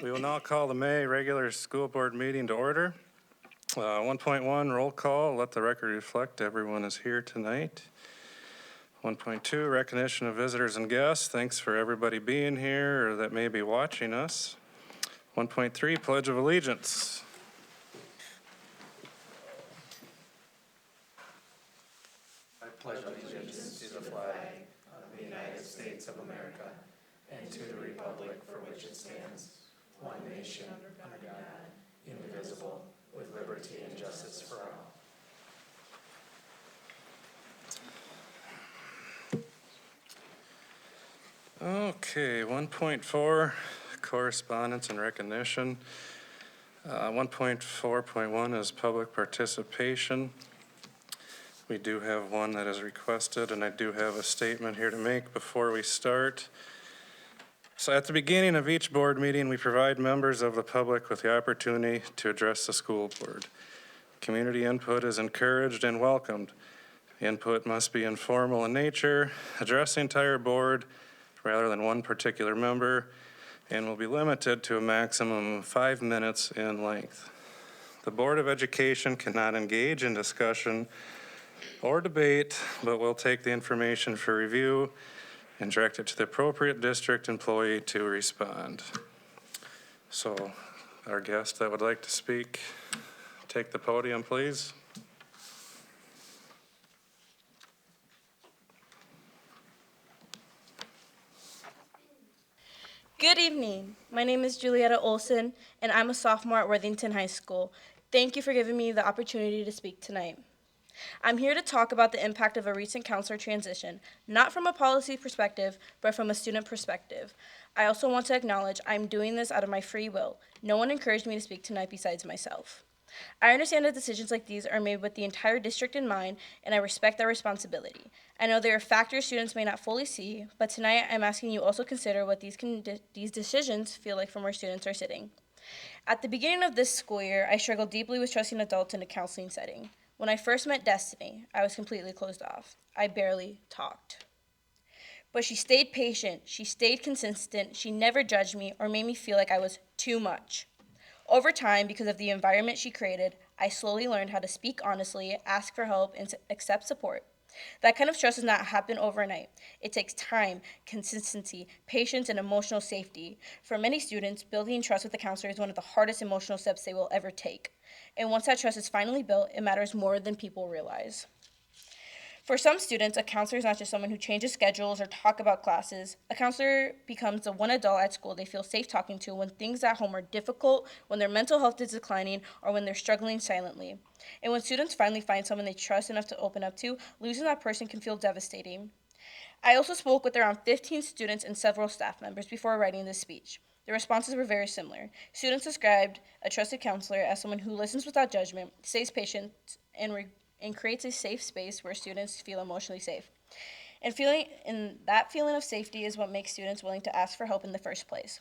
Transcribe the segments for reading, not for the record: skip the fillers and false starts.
We will now call the May regular school board meeting to order. 1.1 roll call, let the record reflect everyone is here tonight. 1.2 recognition of visitors and guests. Thanks for everybody being here or that may be watching us. 1.3 pledge of allegiance. I pledge allegiance to the flag of the United States of America and to the republic for which it stands, one nation under God, indivisible, with liberty and justice for all. Okay, 1.4 correspondence and recognition. 1.4.1 is public participation. We do have one that is requested, and I do have a statement here to make before we start. So at the beginning of each board meeting, we provide members of the public with the opportunity to address the school board. Community input is encouraged and welcomed. Input must be informal in nature, address the entire board rather than one particular member, and will be limited to a maximum of 5 minutes in length. The Board of Education cannot engage in discussion or debate, but will take the information for review and direct it to the appropriate district employee to respond. So our guest that would like to speak, take the podium, please. Good evening. My name is Julietta Olson, and I'm a sophomore at Worthington High School. Thank you for giving me the opportunity to speak tonight. I'm here to talk about the impact of a recent counselor transition, not from a policy perspective, but from a student perspective. I also want to acknowledge I'm doing this out of my free will. No one encouraged me to speak tonight besides myself. I understand that decisions like these are made with the entire district in mind, and I respect that responsibility. I know there are factors students may not fully see, but tonight I'm asking you also consider what these decisions feel like from where students are sitting. At the beginning of this school year, I struggled deeply with trusting adults in a counseling setting. When I first met Destiny, I was completely closed off. I barely talked. But she stayed patient, she stayed consistent, she never judged me or made me feel like I was too much. Over time, because of the environment she created, I slowly learned how to speak honestly, ask for help, and accept support. That kind of trust does not happen overnight. It takes time, consistency, patience, and emotional safety. For many students, building trust with a counselor is one of the hardest emotional steps they will ever take. And once that trust is finally built, it matters more than people realize. For some students, a counselor is not just someone who changes schedules or talk about classes. A counselor becomes the one adult at school they feel safe talking to when things at home are difficult, when their mental health is declining, or when they're struggling silently. And when students finally find someone they trust enough to open up to, losing that person can feel devastating. I also spoke with around 15 students and several staff members before writing this speech. The responses were very similar. Students described a trusted counselor as someone who listens without judgment, stays patient, and creates a safe space where students feel emotionally safe. And that feeling of safety is what makes students willing to ask for help in the first place.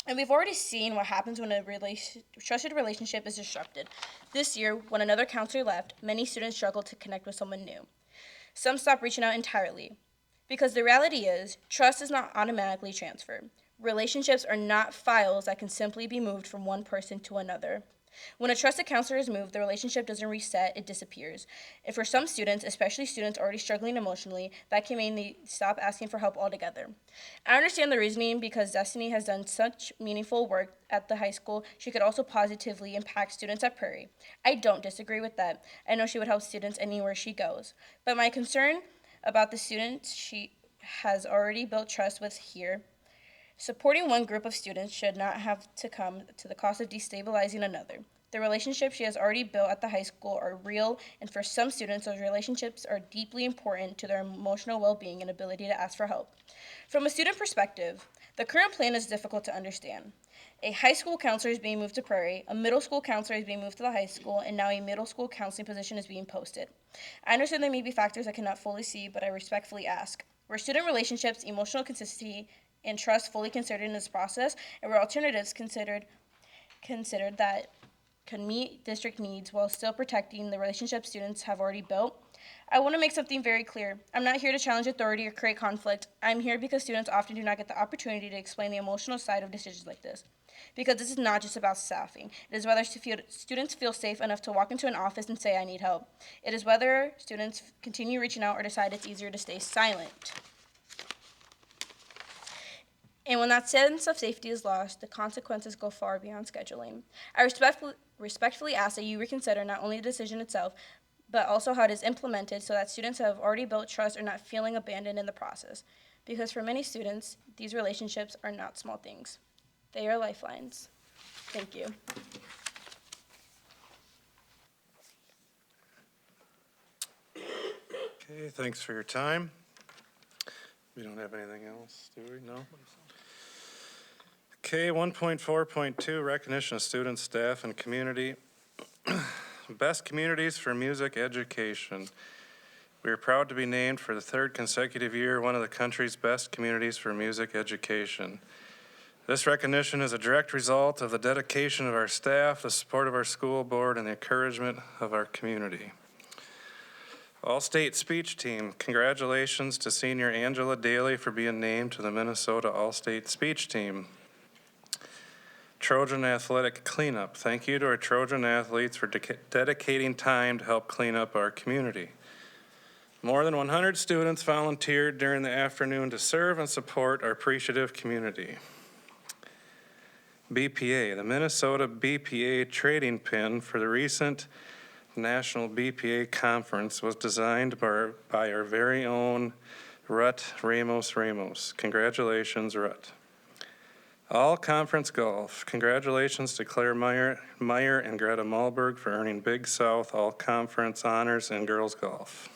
And we've already seen what happens when a trusted relationship is disrupted. This year, when another counselor left, many students struggled to connect with someone new. Some stopped reaching out entirely. Because the reality is, trust is not automatically transferred. Relationships are not files that can simply be moved from one person to another. When a trusted counselor is moved, the relationship doesn't reset, it disappears. And for some students, especially students already struggling emotionally, that can mean they stop asking for help altogether. I understand the reasoning because Destiny has done such meaningful work at the high school. She could also positively impact students at Prairie. I don't disagree with that. I know she would help students anywhere she goes. But my concern about the students she has already built trust with here. Supporting one group of students should not have to come to the cost of destabilizing another. The relationships she has already built at the high school are real, and for some students, those relationships are deeply important to their emotional well-being and ability to ask for help. From a student perspective, the current plan is difficult to understand. A high school counselor is being moved to Prairie, a middle school counselor is being moved to the high school, and now a middle school counseling position is being posted. I understand there may be factors I cannot fully see, but I respectfully ask. Were student relationships, emotional consistency, and trust fully considered in this process, and were alternatives considered that can meet district needs while still protecting the relationships students have already built? I want to make something very clear. I'm not here to challenge authority or create conflict. I'm here because students often do not get the opportunity to explain the emotional side of decisions like this. Because this is not just about staffing. It is whether students feel safe enough to walk into an office and say, I need help. It is whether students continue reaching out or decide it's easier to stay silent. And when that sense of safety is lost, the consequences go far beyond scheduling. I respectfully ask that you reconsider not only the decision itself, but also how it is implemented so that students who have already built trust are not feeling abandoned in the process. Because for many students, these relationships are not small things. They are lifelines. Thank you. Okay, thanks for your time. We don't have anything else, do we? No? Okay, 1.4.2, recognition of students, staff, and community. Best communities for music education. We are proud to be named for the third consecutive year one of the country's best communities for music education. This recognition is a direct result of the dedication of our staff, the support of our school board, and the encouragement of our community. All-State Speech Team, congratulations to senior Angela Daly for being named to the Minnesota All-State Speech Team. Trojan Athletic Cleanup, thank you to our Trojan athletes for dedicating time to help clean up our community. More than 100 students volunteered during the afternoon to serve and support our appreciative community. BPA, the Minnesota BPA trading pin for the recent National BPA Conference was designed by our very own Rut Ramos. Congratulations, Rut. All Conference Golf, congratulations to Claire Meyer and Greta Malberg for earning Big South All Conference honors in girls golf.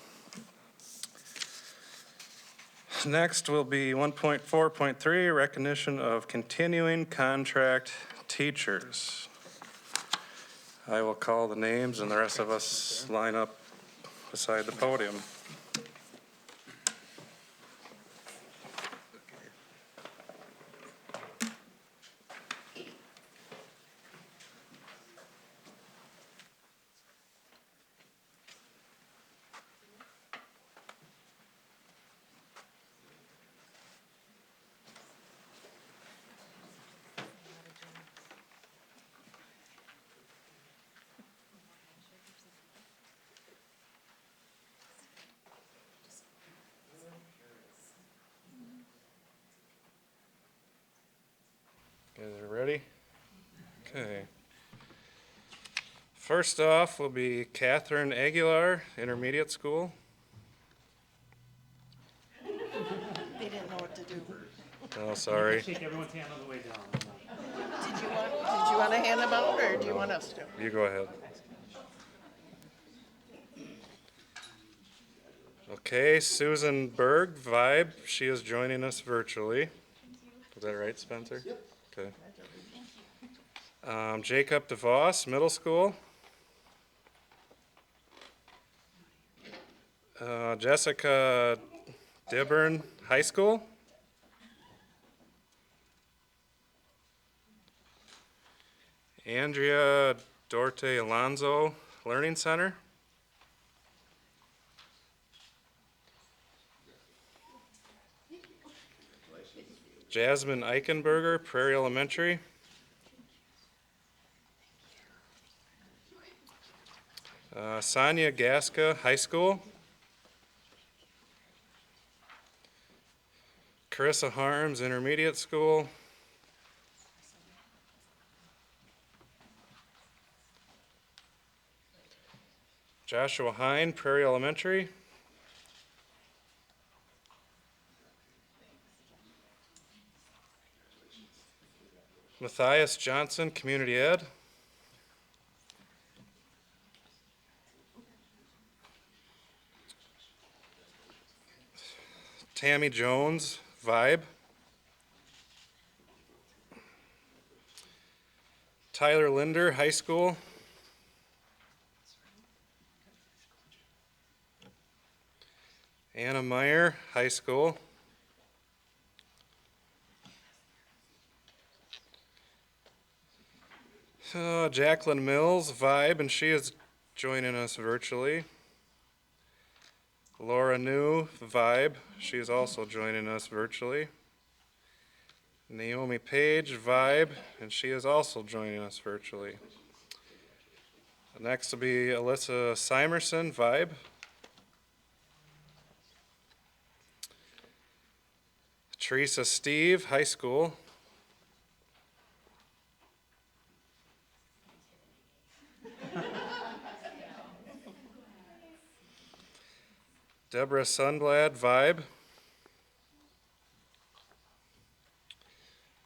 Next will be 1.4.3, recognition of continuing contract teachers. I will call the names and the rest of us line up beside the podium. You guys are ready? Okay. First off will be Catherine Aguilar, Intermediate School. They didn't know what to do. Oh, sorry. Shake everyone's hand on the way down. Did you want to hand them out, or do you want us to? You go ahead. Okay, Susan Berg, Vibe. She is joining us virtually. Is that right, Spencer? Yep. Okay. Jacob DeVos, Middle School. Jessica Dibburn, High School. Andrea Dorte Alonso, Learning Center. Jasmine Eichenberger, Prairie Elementary. Sonia Gaska, High School. Carissa Harms, Intermediate School. Joshua Hine, Prairie Elementary. Matthias Johnson, Community Ed. Tammy Jones, Vibe. Tyler Linder, High School. Anna Meyer, High School. Jacqueline Mills, Vibe, and she is joining us virtually. Laura New, Vibe, she is also joining us virtually. Naomi Page, Vibe, and she is also joining us virtually. Next will be Alyssa Simerson, Vibe. Teresa Steve, high school. Deborah Sundblad, Vibe.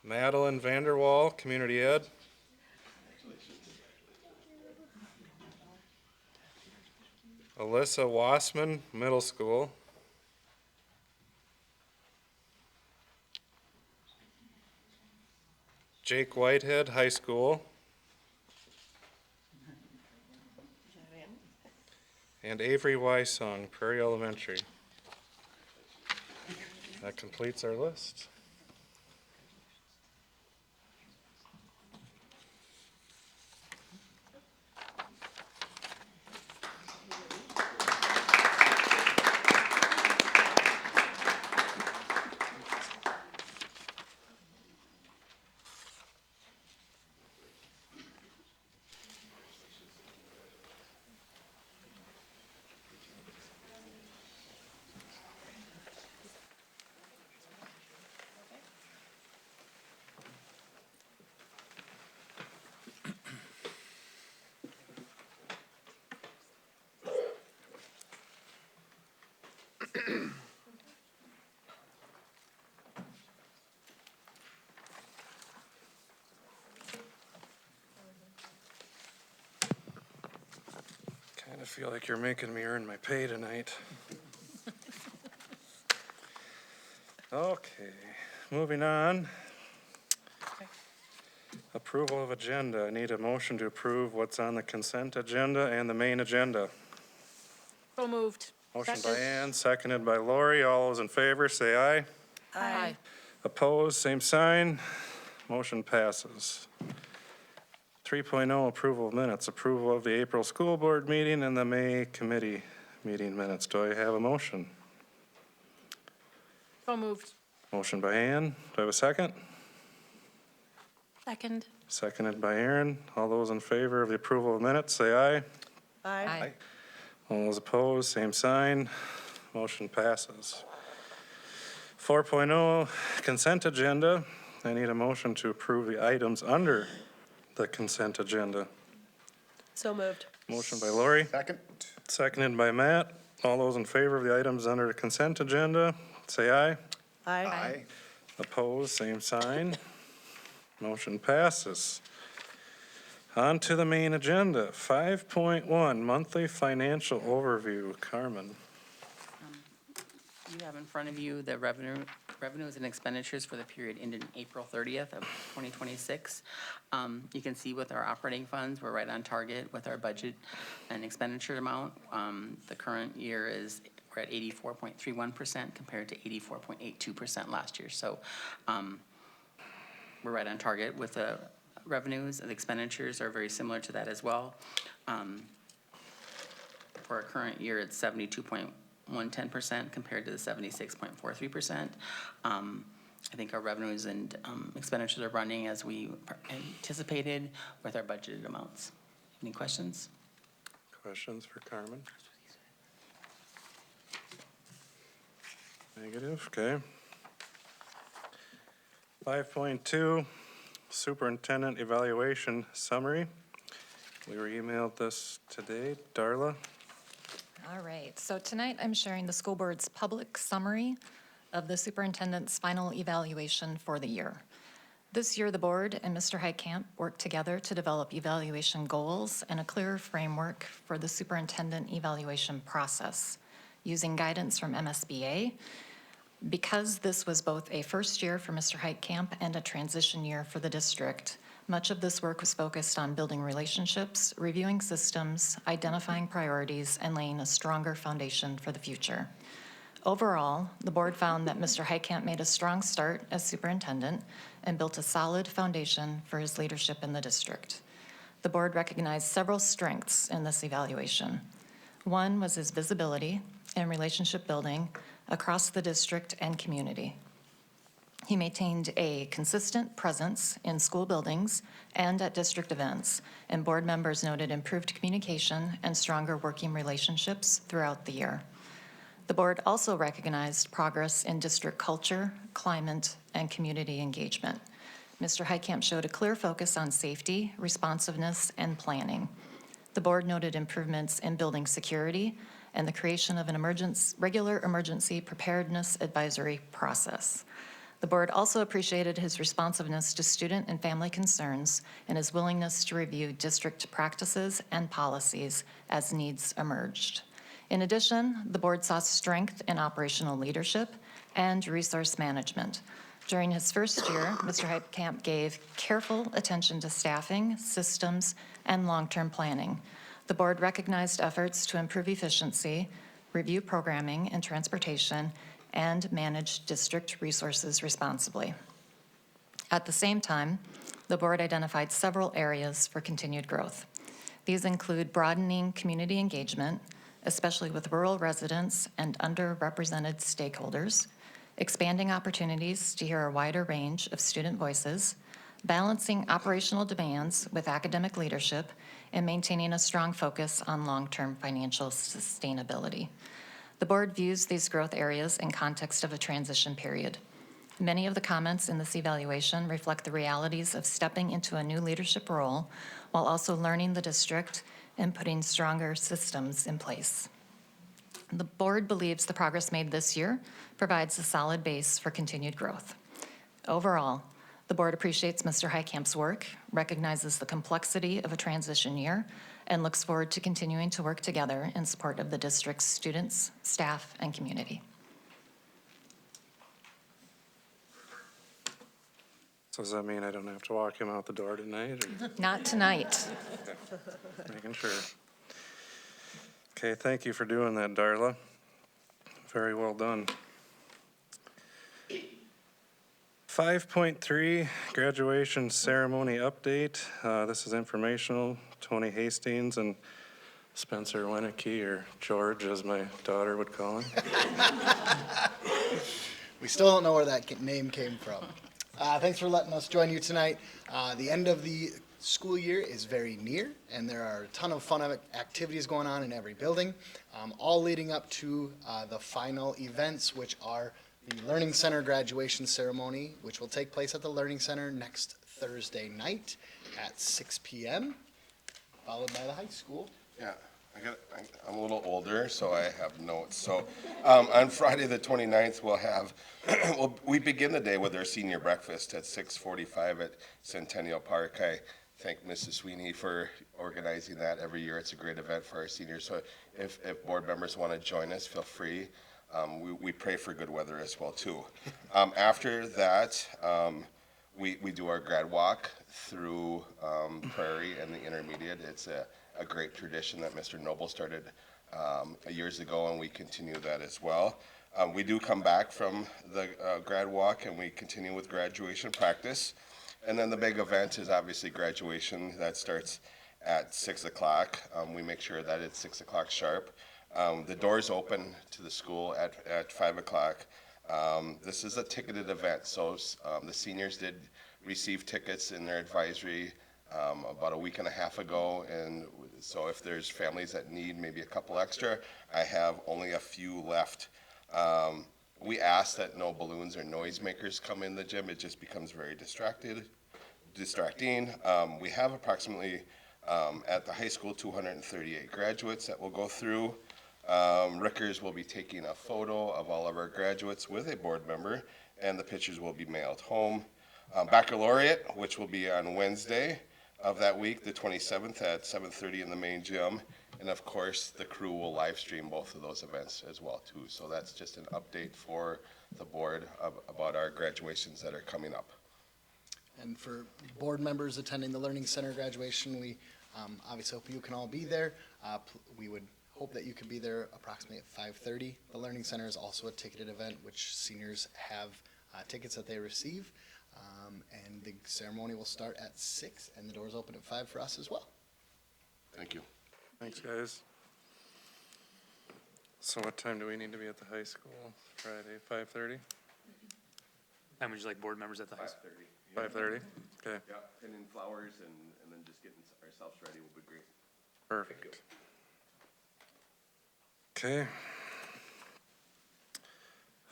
Madeline Vanderwall, Community Ed. Alyssa Wassman, Middle School. Jake Whitehead, High School. And Avery Wysong, Prairie Elementary. That completes our list. Kind of feel like you're making me earn my pay tonight. Okay, moving on. Approval of agenda. I need a motion to approve what's on the consent agenda and the main agenda. So moved. Motion by Second. Ann, seconded by Lori. All those in favor, say aye. Aye. Opposed, same sign. Motion passes. 3.0, approval of minutes. Approval of the April school board meeting and the May committee meeting minutes. Do I have a motion? So moved. Motion by Ann. Do I have a second? Second. Seconded by Aaron. All those in favor of the approval of minutes, say aye. Aye. All those opposed, same sign. Motion passes. 4.0, consent agenda. I need a motion to approve the items under the consent agenda. So moved. Motion by Lori, Second. seconded by Matt. All those in favor of the items under the consent agenda, say aye. Aye. Opposed, same sign. Motion passes. On to the main agenda, 5.1, monthly financial overview. Carmen. You have in front of you the revenues and expenditures for the period ending April 30th of 2026. You can see with our operating funds, we're right on target with our budget and expenditure amount. The current year we're at 84.31% compared to 84.82% last year. So we're right on target with the revenues, and expenditures are very similar to that as well. For our current year, it's 72.110% compared to the 76.43%. I think our revenues and expenditures are running as we anticipated with our budgeted amounts. Any questions? Questions for Carmen? Negative, okay. 5.2, superintendent evaluation summary. We were emailed this today. Darla? All right, so tonight I'm sharing the school board's public summary of the superintendent's final evaluation for the year. This year, the board and Mr. Heitkamp worked together to develop evaluation goals and a clear framework for the superintendent evaluation process, using guidance from MSBA. Because this was both a first year for Mr. Heitkamp and a transition year for the district, much of this work was focused on building relationships, reviewing systems, identifying priorities, and laying a stronger foundation for the future. Overall, the board found that Mr. Heitkamp made a strong start as superintendent and built a solid foundation for his leadership in the district. The board recognized several strengths in this evaluation. One was his visibility and relationship building across the district and community. He maintained a consistent presence in school buildings and at district events, and board members noted improved communication and stronger working relationships throughout the year. The board also recognized progress in district culture, climate, and community engagement. Mr. Heitkamp showed a clear focus on safety, responsiveness, and planning. The board noted improvements in building security and the creation of an regular emergency preparedness advisory process. The board also appreciated his responsiveness to student and family concerns and his willingness to review district practices and policies as needs emerged. In addition, the board saw strength in operational leadership and resource management. During his first year, Mr. Heitkamp gave careful attention to staffing, systems, and long-term planning. The board recognized efforts to improve efficiency, review programming and transportation, and manage district resources responsibly. At the same time, the board identified several areas for continued growth. These include broadening community engagement, especially with rural residents and underrepresented stakeholders, expanding opportunities to hear a wider range of student voices, balancing operational demands with academic leadership, and maintaining a strong focus on long-term financial sustainability. The board views these growth areas in context of a transition period. Many of the comments in this evaluation reflect the realities of stepping into a new leadership role while also learning the district and putting stronger systems in place. The board believes the progress made this year provides a solid base for continued growth. Overall, the board appreciates Mr. Heitkamp's work, recognizes the complexity of a transition year, and looks forward to continuing to work together in support of the district's students, staff, and community. So does that mean I don't have to walk him out the door tonight, or Not tonight. making sure? Okay, thank you for doing that, Darla. Very well done. 5.3, graduation ceremony update. This is informational. Tony Hastings and Spencer Winicky, or George, as my daughter would call him. We still don't know where that name came from. Thanks for letting us join you tonight. The end of the school year is very near, and there are a ton of fun activities going on in every building, all leading up to the final events, which are the Learning Center graduation ceremony, which will take place at the Learning Center next Thursday night at 6 p.m., followed by the high school. Yeah, I'm a little older, so I have notes. So on Friday the 29th, we'll have, we begin the day with our senior breakfast at 6:45 at Centennial Park. I thank Mrs. Sweeney for organizing that every year. It's a great event for our seniors. So if board members want to join us, feel free. We pray for good weather as well, too. After that, we do our grad walk through Prairie and the Intermediate. It's a great tradition that Mr. Noble started years ago, and we continue that as well. We do come back from the grad walk, and we continue with graduation practice. And then the big event is obviously graduation. That starts at 6 o'clock. We make sure that it's 6 o'clock sharp. The doors open to the school at 5 o'clock. This is a ticketed event, so the seniors did receive tickets in their advisory about a week and a half ago, and so if there's families that need maybe a couple extra, I have only a few left. We ask that no balloons or noisemakers come in the gym. It just becomes very distracting. We have approximately, at the high school, 238 graduates that will go through. Rickers will be taking a photo of all of our graduates with a board member, and the pictures will be mailed home. Baccalaureate, which will be on Wednesday of that week, the 27th at 7:30 in the main gym. And of course, the crew will live stream both of those events as well too. So that's just an update for the board about our graduations that are coming up. And for board members attending the Learning Center graduation, we obviously hope you can all be there. We would hope that you can be there approximately at 5:30. The Learning Center is also a ticketed event, which seniors have tickets that they receive. And the ceremony will start at 6, and the doors open at 5 for us as well. Thank you. Thanks, guys. So what time do we need to be at the high school Friday, 5:30? And would you like board members at the high school? 5:30. 5:30? Okay, Yeah, and then flowers and then just getting ourselves ready will be great. perfect. Okay.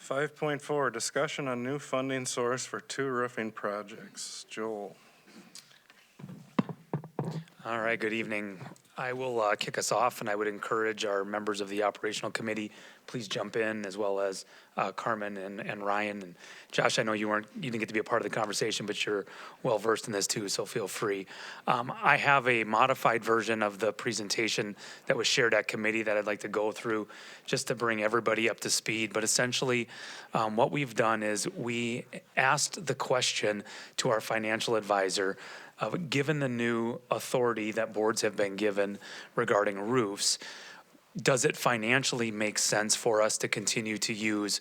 5.4, discussion on new funding source for 2 roofing projects. Joel? All right, good evening. I will kick us off, and I would encourage our members of the operational committee, please jump in, as well as Carmen and Ryan. And Josh, I know you didn't get to be a part of the conversation, but you're well-versed in this too, so feel free. I have a modified version of the presentation that was shared at committee that I'd like to go through just to bring everybody up to speed. But essentially, what we've done is we asked the question to our financial advisor, given the new authority that boards have been given regarding roofs, does it financially make sense for us to continue to use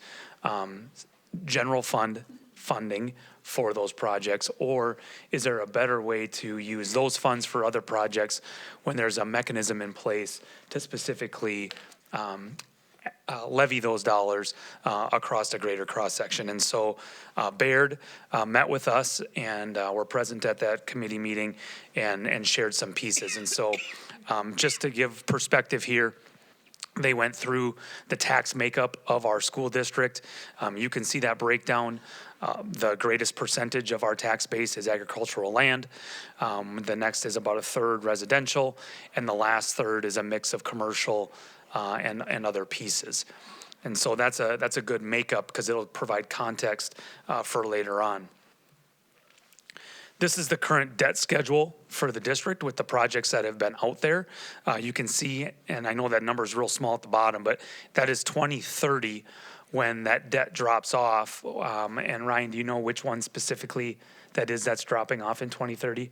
general fund funding for those projects? Or is there a better way to use those funds for other projects when there's a mechanism in place to specifically levy those dollars across a greater cross-section? And so Baird met with us and were present at that committee meeting and shared some pieces. And so just to give perspective here, they went through the tax makeup of our school district. You can see that breakdown. The greatest percentage of our tax base is agricultural land. The next is about a third residential, and the last third is a mix of commercial and other pieces. And so that's a good makeup because it'll provide context for later on. This is the current debt schedule for the district with the projects that have been out there. You can see, and I know that number is real small at the bottom, but that is 2030 when that debt drops off. And Ryan, do you know which one specifically that's dropping off in 2030?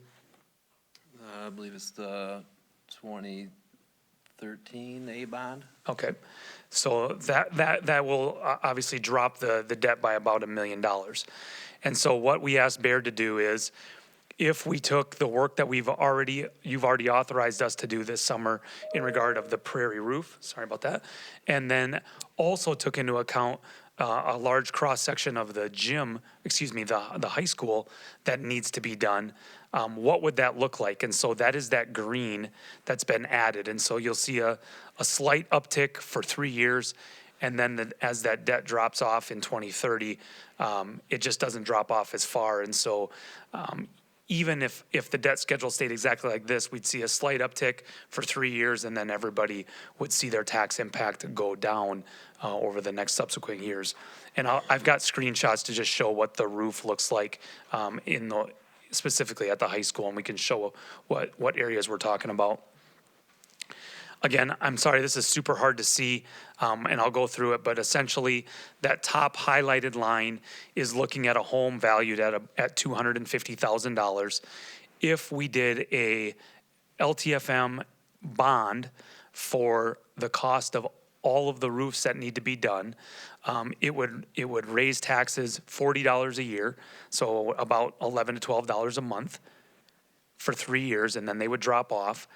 I believe it's the 2013 A bond. Okay, so that will obviously drop the debt by about $1 million. And so what we asked Baird to do is, if we took the work that you've already authorized us to do this summer in regard of the Prairie roof, sorry about that, and then also took into account a large cross-section of the the high school that needs to be done, what would that look like? And so that is that green that's been added. And so you'll see a slight uptick for 3 years, and then as that debt drops off in 2030, it just doesn't drop off as far. And so even if the debt schedule stayed exactly like this, we'd see a slight uptick for 3 years, and then everybody would see their tax impact go down over the next subsequent years. And I've got screenshots to just show what the roof looks like specifically at the high school, and we can show what areas we're talking about. Again, I'm sorry, this is super hard to see, and I'll go through it, but essentially that top highlighted line is looking at a home valued at $250,000. If we did a LTFM bond for the cost of all of the roofs that need to be done, it would raise taxes $40 a year, so about $11 to $12 a month for 3 years, and then they would drop off.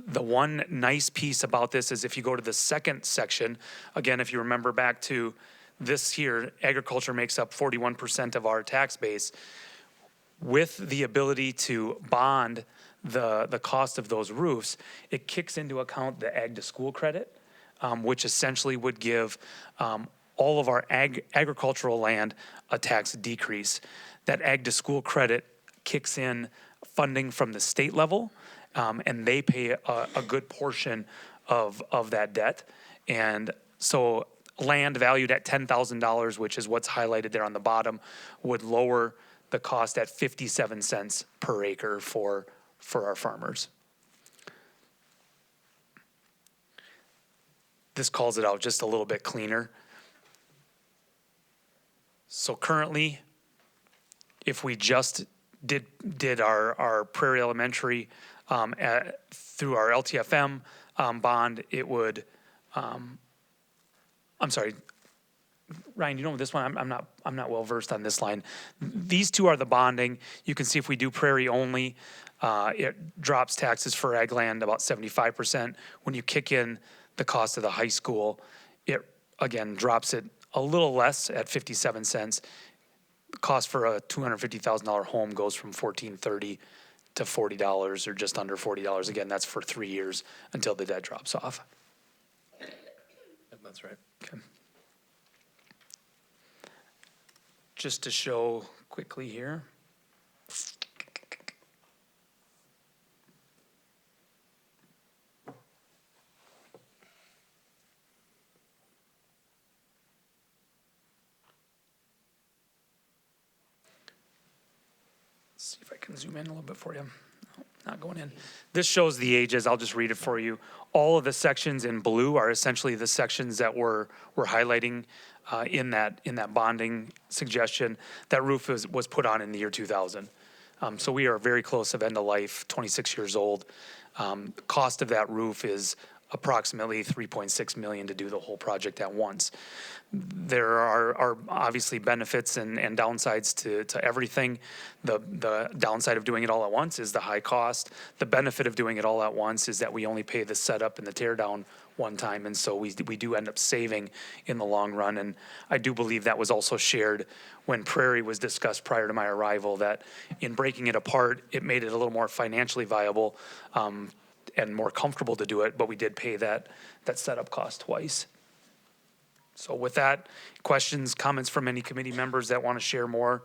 The one nice piece about this is if you go to the second section, again, if you remember back to this here, agriculture makes up 41% of our tax base. With the ability to bond the cost of those roofs, it kicks into account the ag to school credit, which essentially would give all of our agricultural land a tax decrease. That ag to school credit kicks in funding from the state level, and they pay a good portion of that debt. And so land valued at $10,000, which is what's highlighted there on the bottom, would lower the cost at 57 cents per acre for our farmers. This calls it out just a little bit cleaner. So currently, if we just did our Prairie Elementary through our LTFM bond, it would, I'm sorry, Ryan, you know this one, I'm not well versed on this line. These two are the bonding. You can see if we do Prairie only, it drops taxes for ag land about 75%. When you kick in the cost of the high school, it again drops it a little less at 57 cents. the cost for a $250,000 home goes from $1,430 to $40 or just under $40. Again, that's for 3 years until the debt drops off. That's right. Okay. Just to show quickly here. See if I can zoom in a little bit for you. No, not going in. This shows the ages. I'll just read it for you. All of the sections in blue are essentially the sections that we're highlighting in that bonding suggestion. That roof was put on in the year 2000. So we are very close of end of life, 26 years old. Cost of that roof is approximately $3.6 million to do the whole project at once. There are obviously benefits and downsides to everything. The downside of doing it all at once is the high cost. The benefit of doing it all at once is that we only pay the setup and the tear down one time, and so we do end up saving in the long run. And I do believe that was also shared when Prairie was discussed prior to my arrival, that in breaking it apart, it made it a little more financially viable and more comfortable to do it, but we did pay that setup cost twice. So with that, questions, comments from any committee members that want to share more?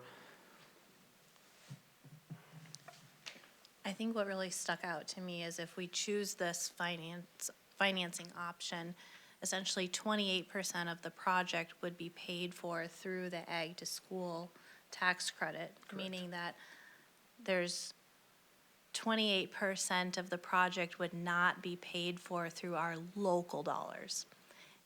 I think what really stuck out to me is if we choose this financing option, essentially 28% of the project would be paid for through the Ag to School tax credit, meaning that there's 28% of the project would not be paid for through our local dollars.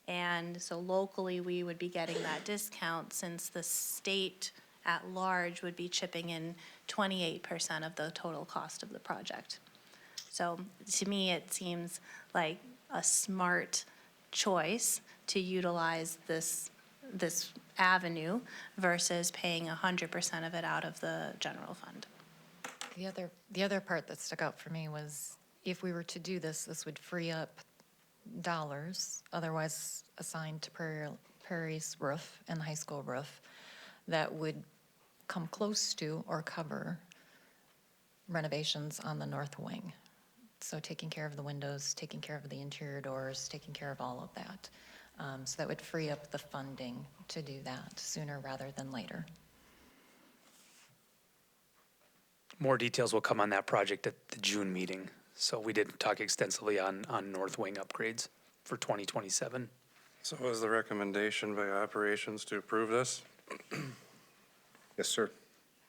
And so locally, we would be getting that discount since the state at large would be chipping in 28% of the total cost of the project. So to me, it seems like a smart choice to utilize this avenue versus paying 100% of it out of the general fund. The other part that stuck out for me was if we were to do this, this would free up dollars otherwise assigned to Prairie's roof and the high school roof that would come close to or cover renovations on the north wing. So taking care of the windows, taking care of the interior doors, taking care of all of that. So that would free up the funding to do that sooner rather than later. More details will come on that project at the June meeting. So we did talk extensively on north wing upgrades for 2027. So is the recommendation by operations to approve this? Yes, sir.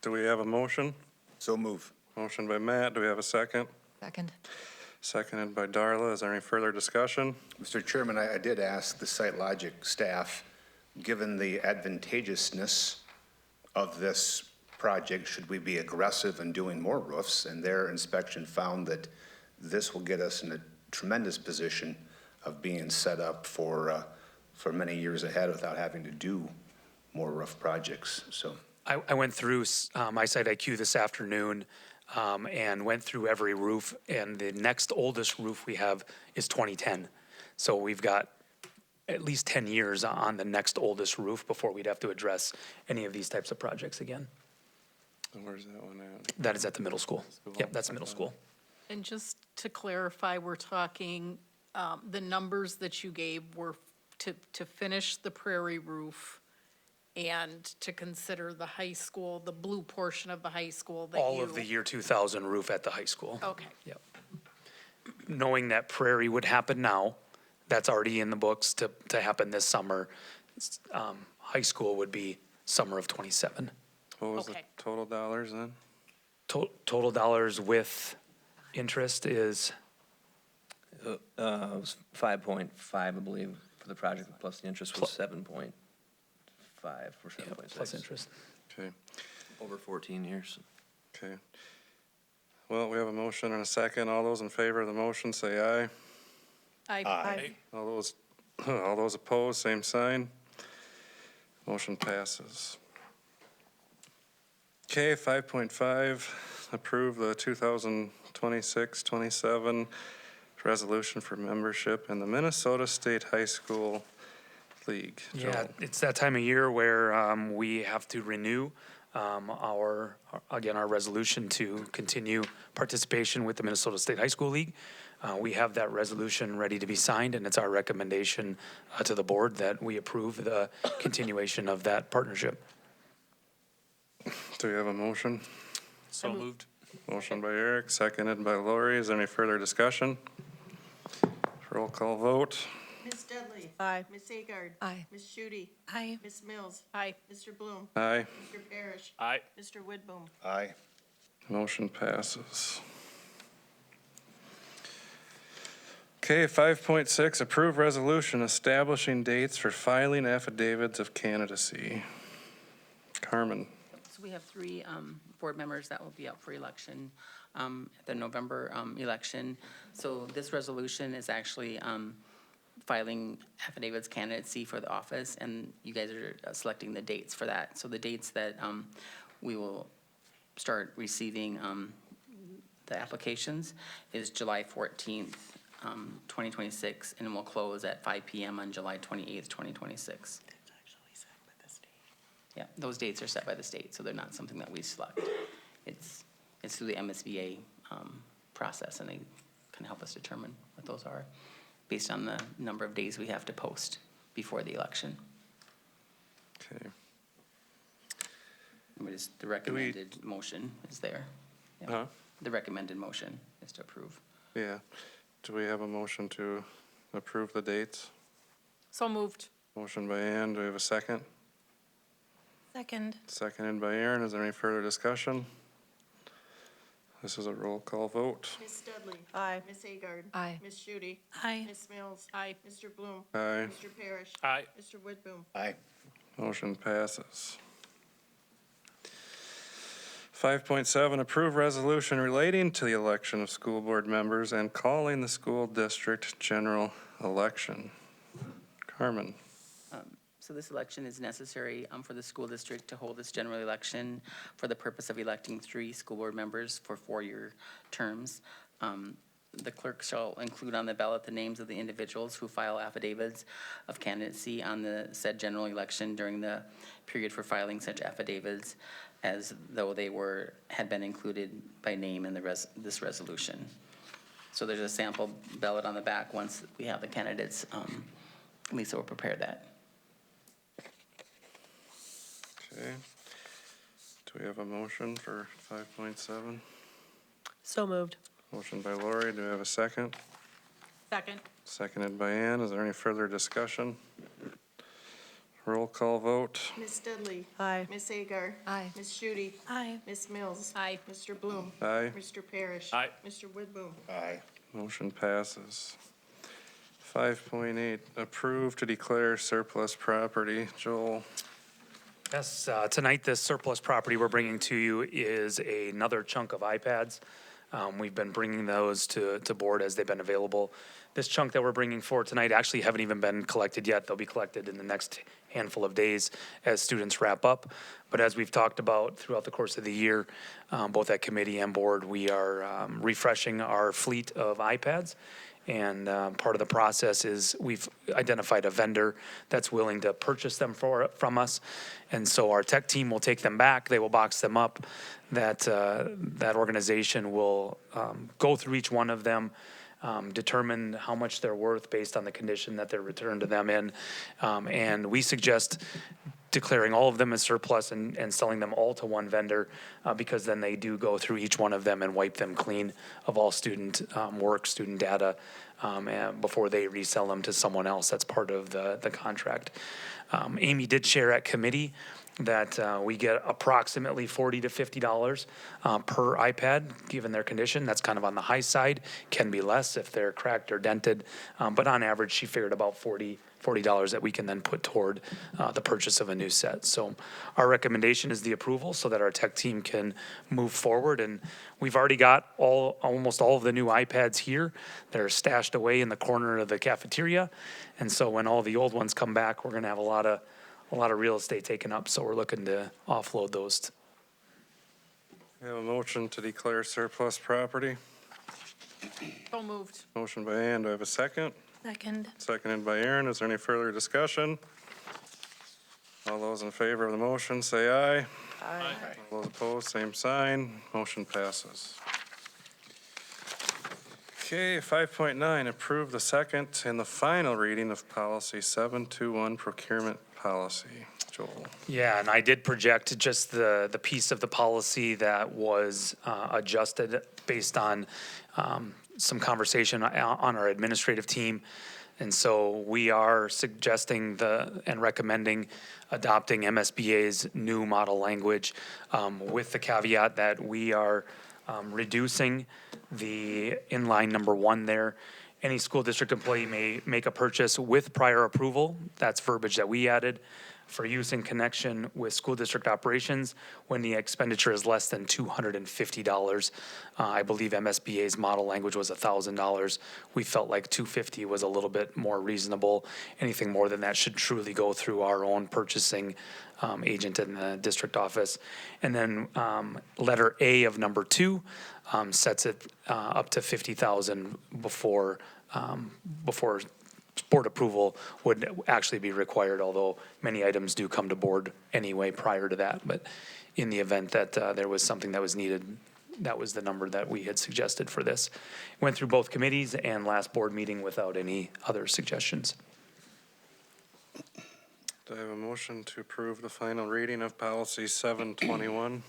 Do we have a motion? So move. Motion by Matt. Do we have a second? Second. Seconded by Darla. Is there any further discussion? Mr. Chairman, I did ask the SiteLogic staff, given the advantageousness of this project, should we be aggressive in doing more roofs? And their inspection found that this will get us in a tremendous position of being set up for many years ahead without having to do more roof projects. So I went through my Site IQ this afternoon and went through every roof, and the next oldest roof we have is 2010. So we've got at least 10 years on the next oldest roof before we'd have to address any of these types of projects again. And where's that one at? That is at the middle school. Yep, that's middle school. And just to clarify, we're talking, the numbers that you gave were to finish the Prairie roof and to consider the high school, the blue portion of the high school that All of the year 2000 roof at the high school. Okay. Yep. Knowing that Prairie would happen now, that's already in the books to happen this summer. High school would be summer of 27. What was the Okay. total dollars then? Total dollars with interest is, It was 5.5, I believe, for the project, plus the interest was 7.5 or 7.6. plus interest. Okay, Over 14 years. okay. Well, we have a motion and a second. All those in favor of the motion, say aye. Aye. All those opposed, same sign. Motion passes. Okay, 5.5, approve the 2026-27 resolution for membership in the Minnesota State High School League. Yeah, Joel. it's that time of year where we have to renew our resolution to continue participation with the Minnesota State High School League. We have that resolution ready to be signed, and it's our recommendation to the board that we approve the continuation of that partnership. Do we have a motion? So moved. Motion by Eric, seconded by Lori. Is there any further discussion? Roll call vote. Ms. Dudley? Aye. Ms. Agard? Aye. Ms. Shute? Aye. Ms. Mills? Aye. Mr. Bloom? Aye. Mr. Parrish? Aye. Mr. Woodboom? Aye. Motion passes. Okay, 5.6, approve resolution establishing dates for filing affidavits of candidacy. Carmen. So we have three board members that will be up for election at the November election. So this resolution is actually filing affidavits candidacy for the office, and you guys are selecting the dates for that. So the dates that we will start receiving the applications is July 14th, 2026, and we'll close at 5 p.m. on July 28th, 2026. Yeah, those dates are set by the state, so they're not something that we select. It's through the MSBA process, and they can help us determine what those are based on the number of days we have to post before the election. Okay. The recommended motion is there. Yeah. Huh? The recommended motion is to approve. Yeah. Do we have a motion to approve the dates? So moved. Motion by Ann. Do we have a second? Second. Seconded by Aaron. Is there any further discussion? This is a roll call vote. Ms. Dudley? Aye. Ms. Agard? Aye. Ms. Shute? Aye. Ms. Mills? Aye. Mr. Bloom? Aye. Mr. Parrish? Aye. Mr. Woodboom? Aye. Motion passes. 5.7, approve resolution relating to the election of school board members and calling the school district general election. Carmen. So this election is necessary for the school district to hold this general election for the purpose of electing 3 school board members for 4-year terms. The clerk shall include on the ballot the names of the individuals who file affidavits of candidacy on the said general election during the period for filing such affidavits as though they had been included by name in this resolution. So there's a sample ballot on the back. Once we have the candidates, Lisa will prepare that. Okay. Do we have a motion for 5.7? So moved. Motion by Lori. Do we have a second? Second. Seconded by Ann. Is there any further discussion? Roll call vote. Ms. Dudley? Aye. Ms. Agard? Aye. Ms. Shute? Aye. Ms. Mills? Aye. Mr. Bloom? Aye. Mr. Parrish? Aye. Mr. Woodboom? Aye. Motion passes. 5.8, approve to declare surplus property. Joel. Yes, tonight, this surplus property we're bringing to you is another chunk of iPads. We've been bringing those to board as they've been available. This chunk that we're bringing forward tonight actually haven't even been collected yet. They'll be collected in the next handful of days as students wrap up. But as we've talked about throughout the course of the year, both at committee and board, we are refreshing our fleet of iPads. And part of the process is we've identified a vendor that's willing to purchase them from us. And so our tech team will take them back. They will box them up. That organization will go through each one of them, determine how much they're worth based on the condition that they're returned to them in. And we suggest declaring all of them as surplus and selling them all to one vendor because then they do go through each one of them and wipe them clean of all student work, student data, and before they resell them to someone else. That's part of the contract. Amy did share at committee that we get approximately $40 to $50 per iPad, given their condition. That's kind of on the high side, can be less if they're cracked or dented. But on average, she figured about $40 that we can then put toward the purchase of a new set. So our recommendation is the approval so that our tech team can move forward. And we've already got almost all of the new iPads here. They're stashed away in the corner of the cafeteria. And so when all the old ones come back, we're gonna have a lot of real estate taken up. So we're looking to offload those. We have a motion to declare surplus property. So moved. Motion by Ann. Do I have a second? Second. Seconded by Aaron. Is there any further discussion? All those in favor of the motion, say aye. Aye. All those opposed, same sign. Motion passes. Okay, 5.9, approve the second and the final reading of policy 721 procurement policy. Joel. Yeah, and I did project just the piece of the policy that was adjusted based on some conversation on our administrative team. And so we are suggesting and recommending adopting MSBA's new model language with the caveat that we are reducing the inline number 1 there. Any school district employee may make a purchase with prior approval. That's verbiage that we added for use in connection with school district operations when the expenditure is less than $250. I believe MSBA's model language was $1,000. We felt like $250 was a little bit more reasonable. Anything more than that should truly go through our own purchasing agent in the district office. And then letter A of number 2 sets it up to $50,000 before board approval would actually be required, although many items do come to board anyway prior to that. But in the event that there was something that was needed, that was the number that we had suggested for this. Went through both committees and last board meeting without any other suggestions. Do I have a motion to approve the final reading of policy 721?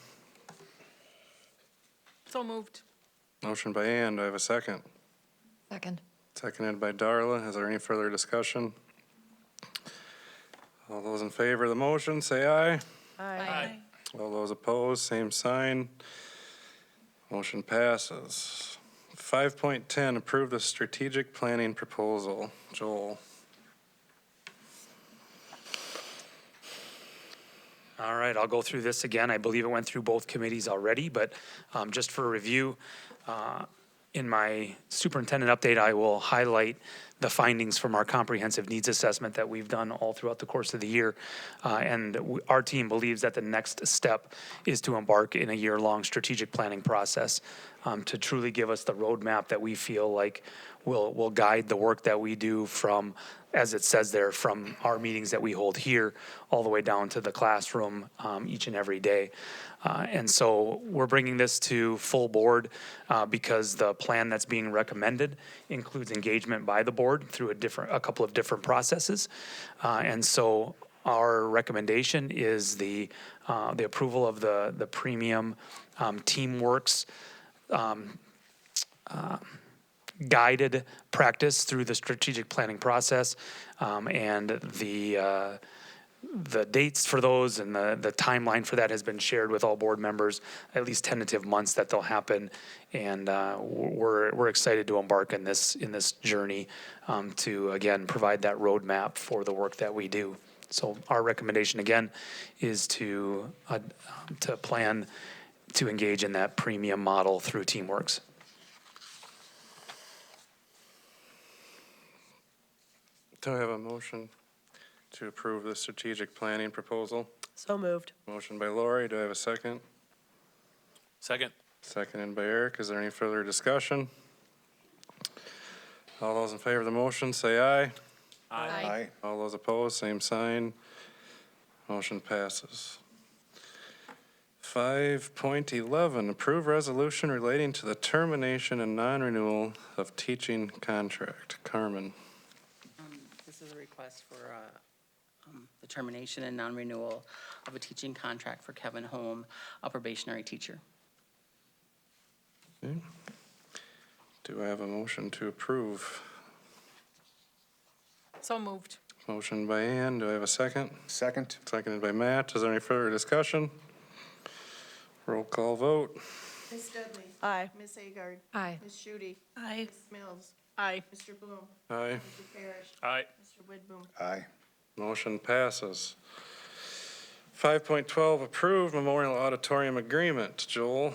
So moved. Motion by Ann. Do I have a second? Second. Seconded by Darla. Is there any further discussion? All those in favor of the motion, say aye. Aye. All those opposed, same sign. Motion passes. 5.10, approve the strategic planning proposal. Joel. All right, I'll go through this again. I believe it went through both committees already, but just for review, in my superintendent update, I will highlight the findings from our comprehensive needs assessment that we've done all throughout the course of the year. Our team believes that the next step is to embark in a year-long strategic planning process to truly give us the roadmap that we feel like will guide the work that we do from, as it says there, from our meetings that we hold here all the way down to the classroom each and every day. And so we're bringing this to full board because the plan that's being recommended includes engagement by the board through a couple of different processes. And so our recommendation is the approval of the premium TeamWorks guided practice through the strategic planning process, and the dates for those and the timeline for that has been shared with all board members, at least tentative months that they'll happen. And we're excited to embark in this journey to, again, provide that roadmap for the work that we do. So our recommendation, again, is to plan to engage in that premium model through TeamWorks. Do I have a motion to approve the strategic planning proposal? So moved. Motion by Lori. Do I have a second? Second. Seconded by Eric. Is there any further discussion? All those in favor of the motion, say aye. Aye. All those opposed, same sign. Motion passes. 5.11, approve resolution relating to the termination and non-renewal of teaching contract. Carmen. This is a request for the termination and non-renewal of a teaching contract for Kevin Holm, a probationary teacher. Okay. Do I have a motion to approve? So moved. Motion by Ann. Do I have a second? Second? Seconded by Matt. Is there any further discussion? Roll call vote. Ms. Dudley. Aye. Ms. Agard. Aye. Ms. Shooty. Aye. Ms. Mills. Aye. Mr. Bloom. Aye. Mr. Parrish. Aye. Mr. Widboom. Aye. Motion passes. 5.12, approve Memorial Auditorium Agreement. Joel?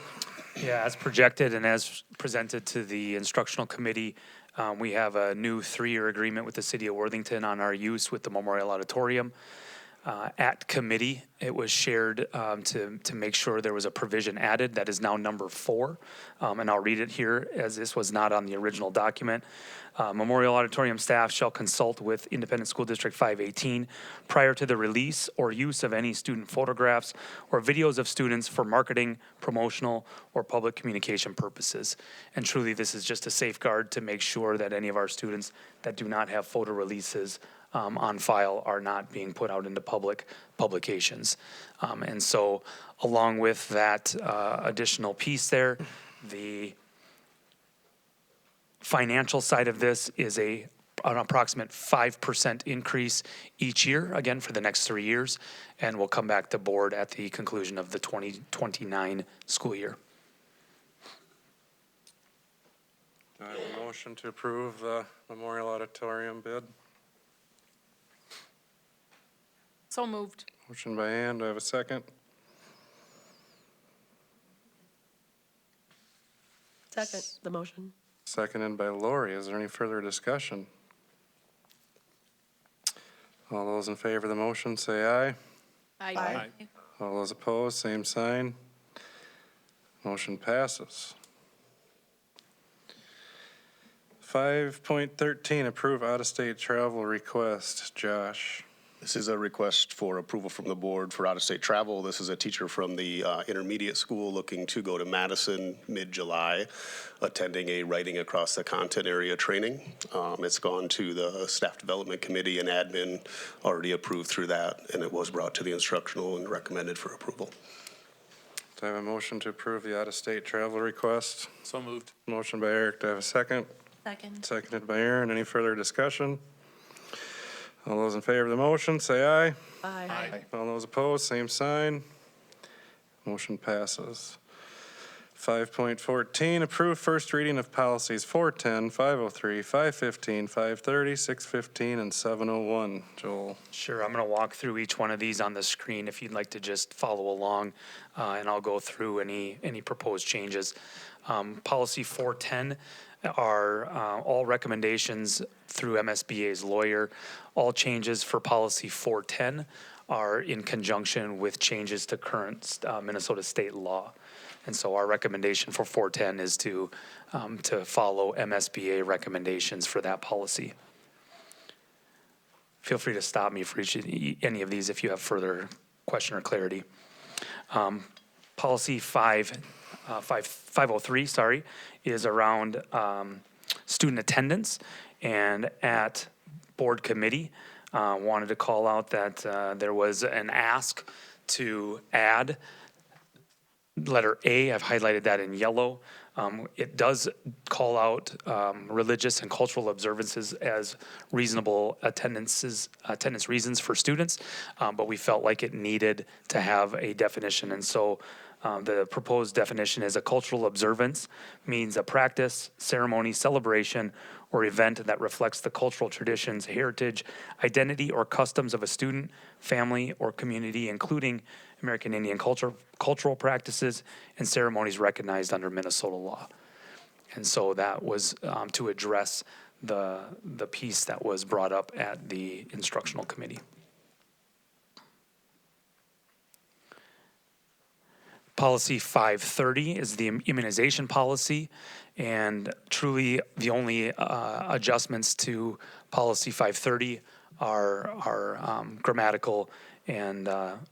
Yeah, as projected and as presented to the instructional committee, we have a new 3-year agreement with the city of Worthington on our use with the Memorial Auditorium. At committee, it was shared to make sure there was a provision added. That is now number 4. And I'll read it here as this was not on the original document. Memorial Auditorium staff shall consult with Independent School District 518 prior to the release or use of any student photographs or videos of students for marketing, promotional, or public communication purposes. And truly, this is just a safeguard to make sure that any of our students that do not have photo releases on file are not being put out into public publications. And so along with that additional piece there, the financial side of this is an approximate 5% increase each year, again, for the next 3 years, and we'll come back to board at the conclusion of the 2029 school year. Do I have a motion to approve the Memorial Auditorium bid? So moved. Motion by Ann, do I have a second? Second, the motion. Seconded by Lori. Is there any further discussion? All those in favor of the motion say aye. Aye. All those opposed, same sign. Motion passes. 5.13, approve out-of-state travel request. Josh. This is a request for approval from the board for out-of-state travel. This is a teacher from the intermediate school looking to go to Madison mid-July, attending a writing across the content area training. It's gone to the staff development committee and admin, already approved through that, and it was brought to the instructional and recommended for approval. Do I have a motion to approve the out-of-state travel request? So moved. Motion by Eric. Do I have a second? Second. Seconded by Aaron. Any further discussion? All those in favor of the motion, say aye. Aye. All those opposed, same sign. Motion passes. 5.14, approve first reading of policies 410, 503, 515, 530, 615, and 701. Joel. Sure, I'm going to walk through each one of these on the screen if you'd like to just follow along, and I'll go through any proposed changes. Policy 410 are all recommendations through MSBA's lawyer. All changes for policy 410 are in conjunction with changes to current Minnesota state law. And so our recommendation for 410 is to follow MSBA recommendations for that policy. Feel free to stop me for any of these if you have further question or clarity. Policy 503, is around student attendance, and at board committee, wanted to call out that there was an ask to add letter A. I've highlighted that in yellow. It does call out religious and cultural observances as reasonable attendance reasons for students, but we felt like it needed to have a definition, and so the proposed definition is a cultural observance means a practice, ceremony, celebration, or event that reflects the cultural traditions, heritage, identity, or customs of a student, family, or community, including American Indian cultural practices and ceremonies recognized under Minnesota law. And so that was to address the piece that was brought up at the instructional committee. Policy 530 is the immunization policy, and truly the only adjustments to policy 530 are grammatical and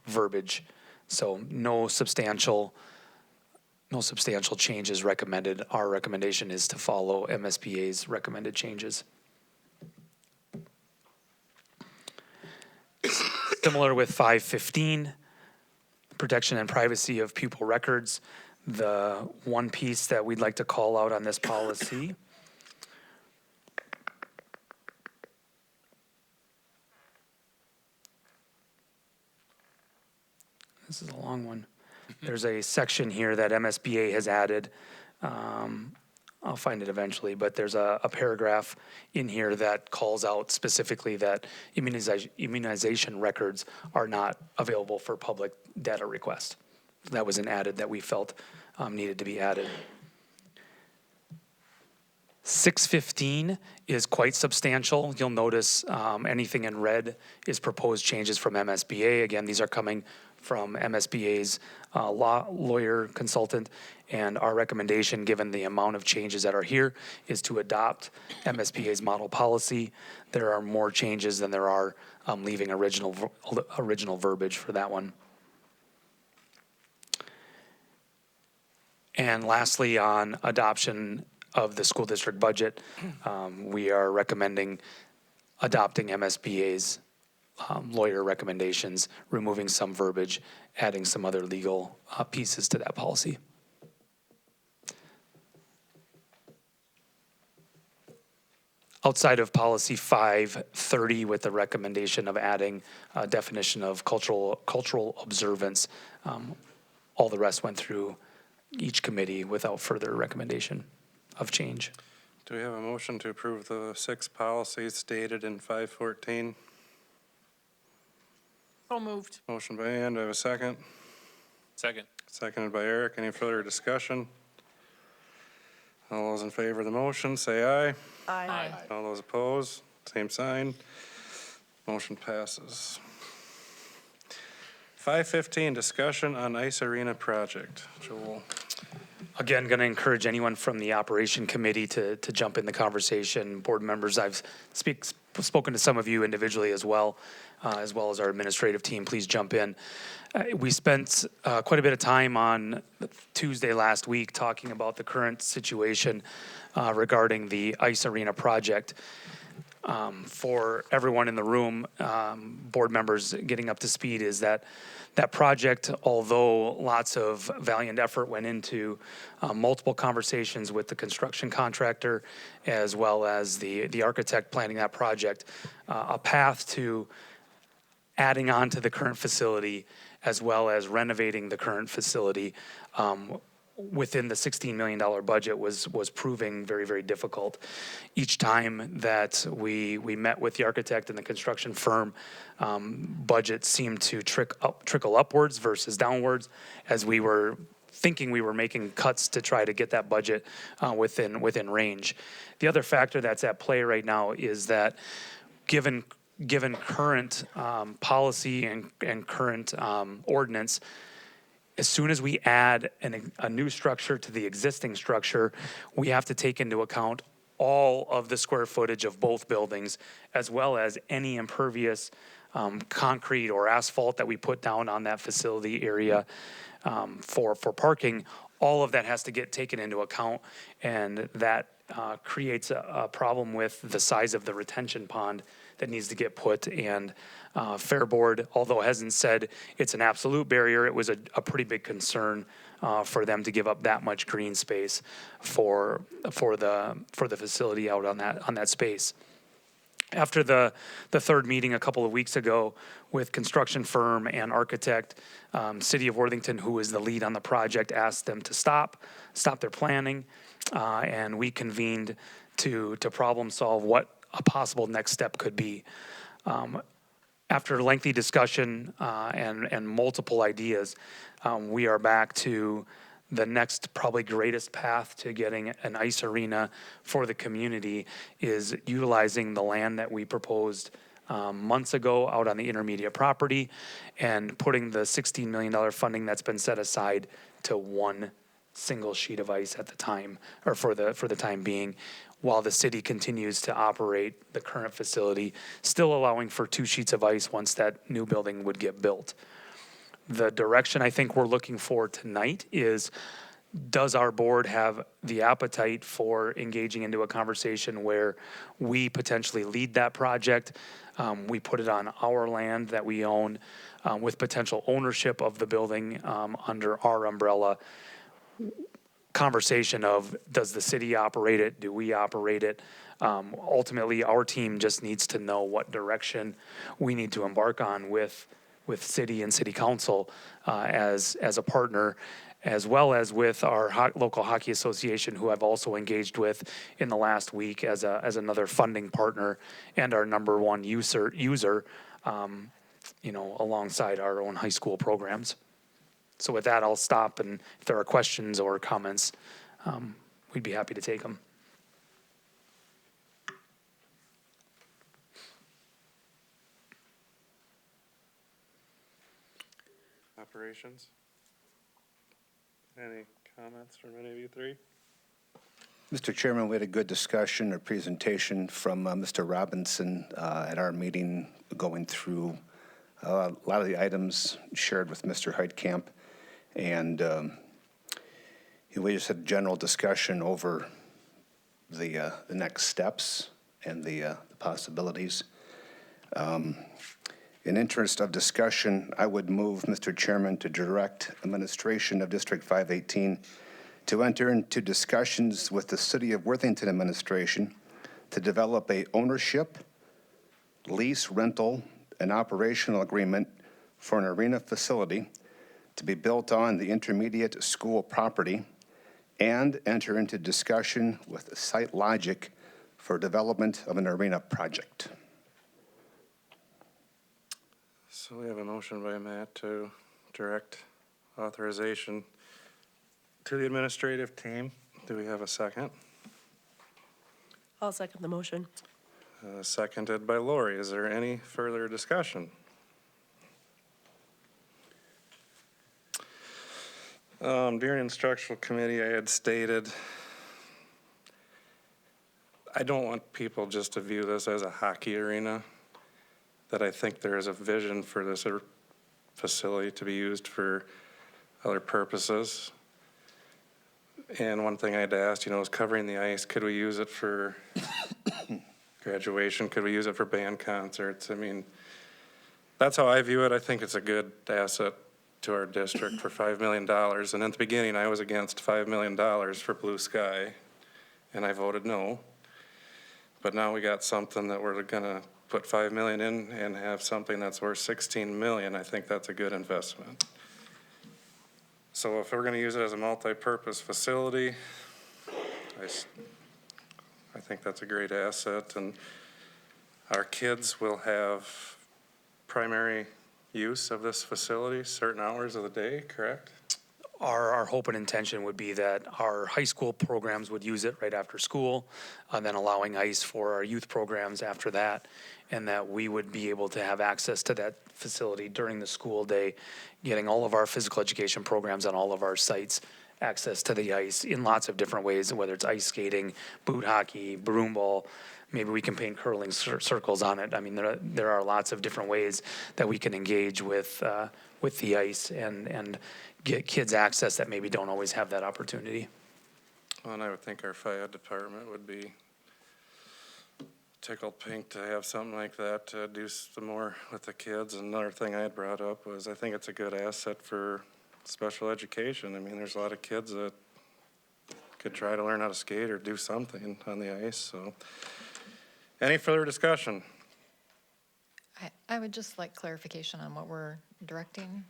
verbiage. So no substantial changes recommended. Our recommendation is to follow MSBA's recommended changes. Similar with 515. Protection and privacy of pupil records. The one piece that we'd like to call out on this policy this is a long one. There's a section here that MSBA has added. I'll find it eventually, but there's a paragraph in here that calls out specifically that immunization records are not available for public data request. That was an added that we felt needed to be added. 615 is quite substantial. You'll notice anything in red is proposed changes from MSBA. Again, these are coming from MSBA's lawyer consultant, and our recommendation, given the amount of changes that are here, is to adopt MSBA's model policy. There are more changes than there are leaving original verbiage for that one. And lastly, on adoption of the school district budget, we are recommending adopting MSBA's lawyer recommendations, removing some verbiage, adding some other legal pieces to that policy. Outside of policy 530, with the recommendation of adding a definition of cultural observance, all the rest went through each committee without further recommendation of change. Do we have a motion to approve the 6 policies stated in 514? So moved. Motion by Ann, do I have a second? Second. Seconded by Eric. Any further discussion? All those in favor of the motion, say aye. Aye. All those opposed, same sign. Motion passes. 515, discussion on ice arena project. Joel. Again, going to encourage anyone from the operation committee to jump in the conversation. Board members, I've spoken to some of you individually as well as our administrative team. Please jump in. We spent quite a bit of time on Tuesday last week talking about the current situation regarding the ice arena project. For everyone in the room, board members getting up to speed, is that project, although lots of valiant effort went into multiple conversations with the construction contractor as well as the architect planning that project, a path to adding on to the current facility as well as renovating the current facility within the $16 million budget was proving very, very difficult. Each time that we met with the architect and the construction firm, budget seemed to trickle upwards versus downwards, as we were thinking we were making cuts to try to get that budget within range. The other factor that's at play right now is that given current policy and current ordinance, as soon as we add a new structure to the existing structure, we have to take into account all of the square footage of both buildings, as well as any impervious concrete or asphalt that we put down on that facility area for parking. All of that has to get taken into account, and that creates a problem with the size of the retention pond that needs to get put. And Fair Board, although hasn't said it's an absolute barrier, it was a pretty big concern for them to give up that much green space for the facility out on that space. After the third meeting a couple of weeks ago with construction firm and architect, City of Worthington, who is the lead on the project, asked them to stop their planning, and we convened to problem solve what a possible next step could be. After lengthy discussion and multiple ideas, we are back to the next probably greatest path to getting an ice arena for the community is utilizing the land that we proposed months ago out on the intermediate property and putting the $16 million funding that's been set aside to one single sheet of ice at the time, or for the time being, while the city continues to operate the current facility, still allowing for 2 sheets of ice once that new building would get built. The direction I think we're looking for tonight is, does our board have the appetite for engaging into a conversation where we potentially lead that project? We put it on our land that we own with potential ownership of the building under our umbrella. Conversation of, does the city operate it? Do we operate it? Ultimately, our team just needs to know what direction we need to embark on with city and city council as a partner, as well as with our local hockey association, who I've also engaged with in the last week as another funding partner and our number one user, alongside our own high school programs. So with that, I'll stop, and if there are questions or comments, we'd be happy to take them. Operations? Any comments from any of you three? Mr. Chairman, we had a good discussion or presentation from Mr. Robinson at our meeting, going through a lot of the items shared with Mr. Heitkamp. And we just had a general discussion over the next steps and the possibilities. In interest of discussion, I would move, Mr. Chairman, to direct administration of District 518 to enter into discussions with the City of Worthington administration to develop a ownership, lease, rental, and operational agreement for an arena facility to be built on the intermediate school property, and enter into discussion with Site Logic for development of an arena project. So we have a motion by Matt to direct authorization to the administrative team. Do we have a second? I'll second the motion. Seconded by Lori. Is there any further discussion? During instructional committee, I had stated, I don't want people just to view this as a hockey arena, that I think there is a vision for this facility to be used for other purposes. And one thing I had to ask, is covering the ice, could we use it for graduation? Could we use it for band concerts? I mean, that's how I view it. I think it's a good asset to our district for $5 million. And at the beginning, I was against $5 million for Blue Sky, and I voted no. But now we got something that we're gonna put $5 million in and have something that's worth $16 million. I think that's a good investment. So if we're gonna use it as a multi-purpose facility, I think that's a great asset, and our kids will have primary use of this facility certain hours of the day, correct? Our hope and intention would be that our high school programs would use it right after school, and then allowing ice for our youth programs after that, and that we would be able to have access to that facility during the school day, getting all of our physical education programs on all of our sites access to the ice in lots of different ways, whether it's ice skating, boot hockey, broom ball. Maybe we can paint curling circles on it. I mean, there are lots of different ways that we can engage with the ice and get kids access that maybe don't always have that opportunity. Well, and I would think our fire department would be tickled pink to have something like that to do some more with the kids. Another thing I had brought up was I think it's a good asset for special education. I mean, there's a lot of kids that could try to learn how to skate or do something on the ice, so. Any further discussion? I would just like clarification on what we're directing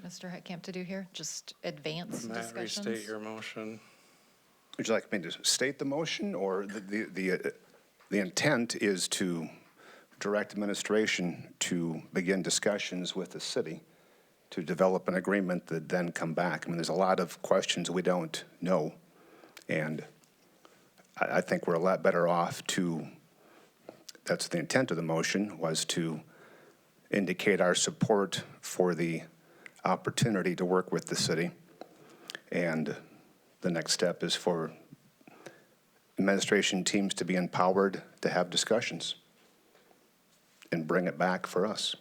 Mr. Heitkamp to do here, just advance Matt, discussions. restate your motion. Would you like me to state the motion, or the intent is to direct administration to begin discussions with the city to develop an agreement that then come back? I mean, there's a lot of questions we don't know, and I think we're a lot better off to, that's the intent of the motion, was to indicate our support for the opportunity to work with the city. And the next step is for administration teams to be empowered to have discussions and bring it back for us.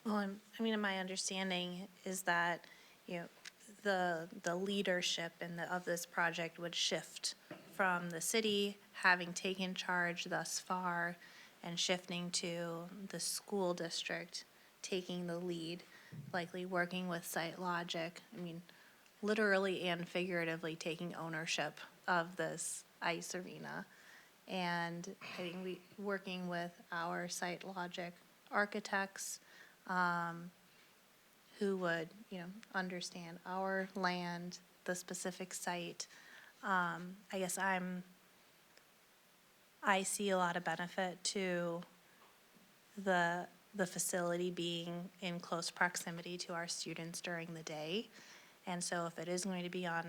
Well, my understanding is that, the leadership of this project would shift from the city having taken charge thus far and shifting to the school district taking the lead, likely working with Site Logic. Literally and figuratively taking ownership of this ice arena. And I think working with our Site Logic architects, who would, understand our land, the specific site. I guess I see a lot of benefit to the facility being in close proximity to our students during the day. And so if it is going to be on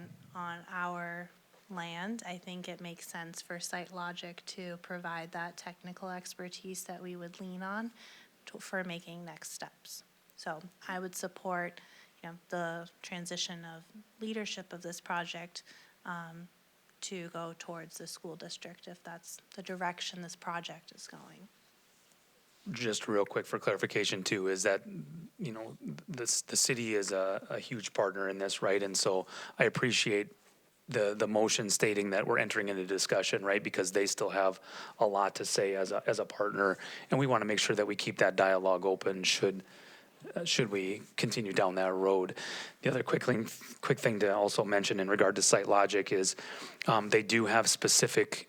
our land, I think it makes sense for Site Logic to provide that technical expertise that we would lean on for making next steps. So I would support, the transition of leadership of this project to go towards the school district if that's the direction this project is going. Just real quick for clarification too, is that, the city is a huge partner in this, right? And so I appreciate the motion stating that we're entering into discussion, right? Because they still have a lot to say as a partner. And we want to make sure that we keep that dialogue open should we continue down that road. The other quick thing to also mention in regard to Site Logic is they do have specific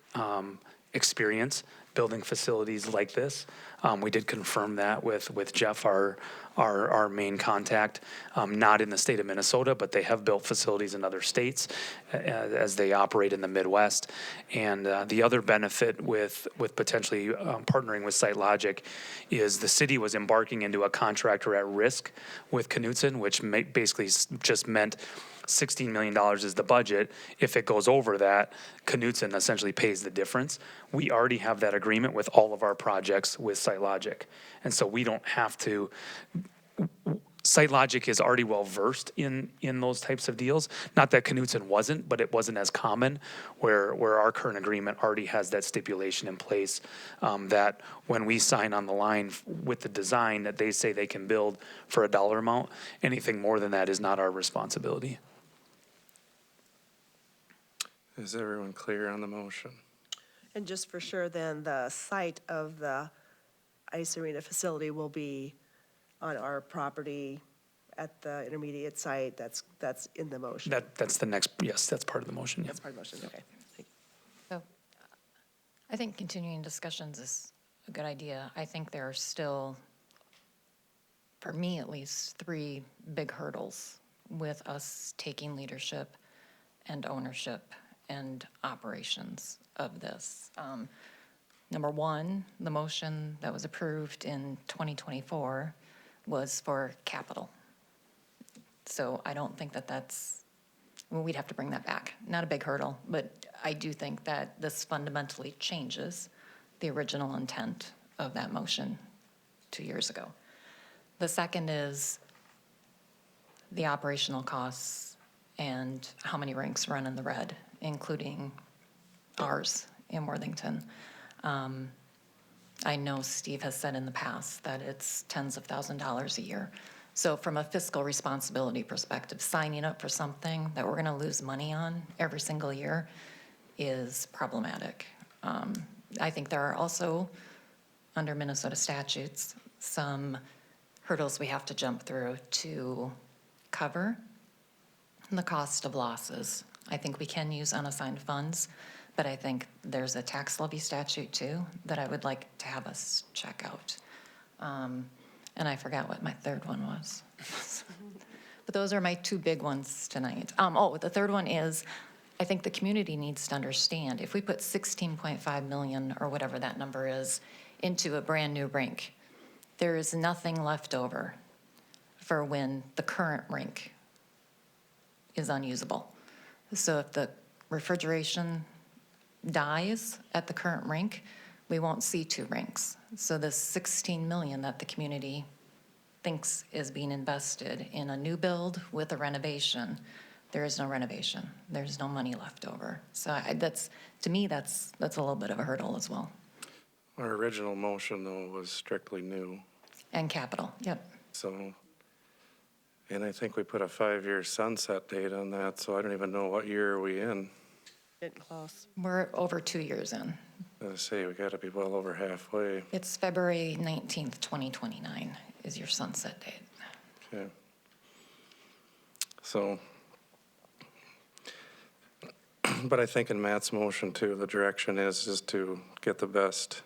experience building facilities like this. We did confirm that with Jeff, our main contact, not in the state of Minnesota, but they have built facilities in other states as they operate in the Midwest. And the other benefit with potentially partnering with Site Logic is the city was embarking into a contractor at risk with Knutson, which basically just meant $16 million is the budget. If it goes over that, Knutson essentially pays the difference. We already have that agreement with all of our projects with Site Logic. And so we don't have to, Site Logic is already well versed in those types of deals. Not that Knutson wasn't, but it wasn't as common where our current agreement already has that stipulation in place that when we sign on the line with the design that they say they can build for a dollar amount, anything more than that is not our responsibility. Is everyone clear on the motion? And just for sure, then, the site of the ice arena facility will be on our property at the intermediate site. That's in the motion. That's the next, yes, that's part of the motion. That's part of the motion, okay. So I think continuing discussions is a good idea. I think there are still, for me at least, 3 big hurdles with us taking leadership and ownership and operations of this. Number 1, the motion that was approved in 2024 was for capital. So I don't think we'd have to bring that back. Not a big hurdle, but I do think that this fundamentally changes the original intent of that motion 2 years ago. The second is the operational costs and how many rinks run in the red, including ours in Worthington. I know Steve has said in the past that it's tens of thousands of dollars a year. So from a fiscal responsibility perspective, signing up for something that we're going to lose money on every single year is problematic. I think there are also, under Minnesota statutes, some hurdles we have to jump through to cover the cost of losses. I think we can use unassigned funds, but I think there's a tax levy statute too that I would like to have us check out. And I forgot what my third one was. But those are my 2 big ones tonight. The third one is, I think the community needs to understand, if we put 16.5 million or whatever that number is into a brand new rink, there is nothing left over for when the current rink is unusable. So if the refrigeration dies at the current rink, we won't see 2 rinks. So this 16 million that the community thinks is being invested in a new build with a renovation, there is no renovation. There's no money left over. So to me, that's a little bit of a hurdle as well. Our original motion, though, was strictly new. And capital, yep. So, and I think we put a 5-year sunset date on that, so I don't even know what year are we in. Getting close. We're over 2 years in. I say we gotta be well over halfway. It's February 19th, 2029 is your sunset date. Okay. So, but I think in Matt's motion too, the direction is to get the best